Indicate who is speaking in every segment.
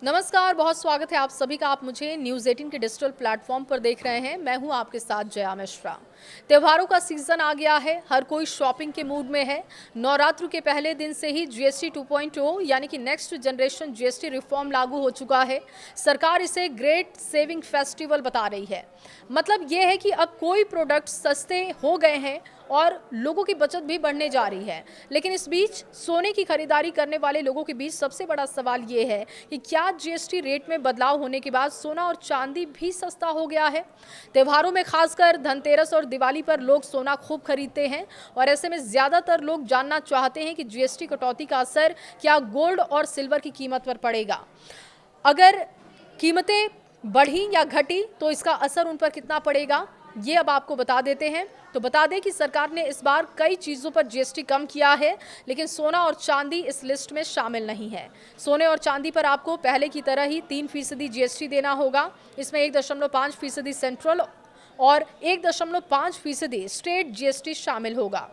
Speaker 1: नमस्कार, बहुत स्वागत है आप सभी का। आप मुझे न्यूज़ 18 के डिजिटल प्लेटफॉर्म पर देख रहे हैं। मैं हूं आपके साथ जया मिश्रा। त्योहारों का सीजन आ गया है, हर कोई शॉपिंग के मूड में है। नवरात्र के पहले दिन से ही जीएसटी 2.0 यानी कि नेक्स्ट जनरेशन जीएसटी रिफॉर्म लागू हो चुका है। सरकार इसे ग्रेट सेविंग फेस्टिवल बता रही है। मतलब ये है कि अब कोई प्रोडक्ट सस्ते हो गए हैं और लोगों की बचत भी बढ़ने जा रही है। लेकिन इस बीच सोने की खरीदारी करने वाले लोगों के बीच सबसे बड़ा सवाल ये है कि क्या जीएसटी रेट में बदलाव होने के बाद सोना और चांदी भी सस्ता हो गया है। त्योहारों में खासकर धनतेरस और दिवाली पर लोग सोना खूब खरीदते हैं और ऐसे में ज्यादातर लोग जानना चाहते हैं कि जीएसटी कटौती का असर क्या गोल्ड और सिल्वर की कीमत पर पड़ेगा। अगर कीमतें बढ़ी या घटी तो इसका असर उन पर कितना पड़ेगा, ये अब आपको बता देते हैं। तो बता दें कि सरकार ने इस बार कई चीज़ों पर जीएसटी कम किया है, लेकिन सोना और चांदी इस लिस्ट में शामिल नहीं है। सोने और चांदी पर आपको पहले की तरह ही 3% जीएसटी देना होगा। इसमें 1.5% सेंट्रल और 1.5% स्टेट जीएसटी शामिल होगा।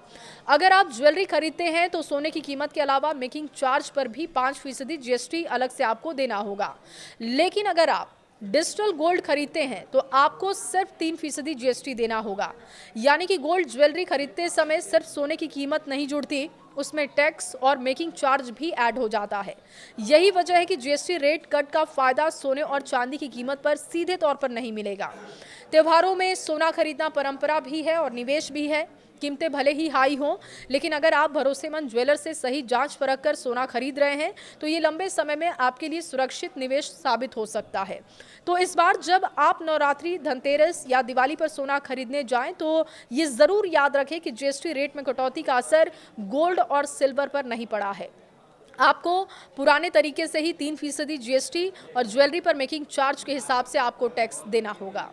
Speaker 1: अगर आप ज्वेलरी खरीदते हैं तो सोने की कीमत के अलावा मेकिंग चार्ज पर भी 5% जीएसटी अलग से आपको देना होगा। लेकिन अगर आप डिजिटल गोल्ड खरीदते हैं तो आपको सिर्फ 3% जीएसटी देना होगा। यानी कि गोल्ड ज्वेलरी खरीदते समय सिर्फ सोने की कीमत नहीं जुड़ती, उसमें टैक्स और मेकिंग चार्ज भी ऐड हो जाता है। यही वजह है कि जीएसटी रेट कट का फायदा सोने और चांदी की कीमत पर सीधे तौर पर नहीं मिलेगा। त्योहारों में सोना खरीदना परंपरा भी है और निवेश भी है। कीमतें भले ही हाई हों, लेकिन अगर आप भरोसेमंद ज्वेलर से सही जांच परख कर सोना खरीद रहे हैं तो ये लंबे समय में आपके लिए सुरक्षित निवेश साबित हो सकता है। तो इस बार जब आप नवरात्रि, धनतेरस या दिवाली पर सोना खरीदने जाएं तो ये जरूर याद रखें कि जीएसटी रेट में कटौती का असर गोल्ड और सिल्वर पर नहीं पड़ा है। आपको पुराने तरीके से ही 3% जीएसटी और ज्वेलरी पर मेकिंग चार्ज के हिसाब से आपको टैक्स देना होगा।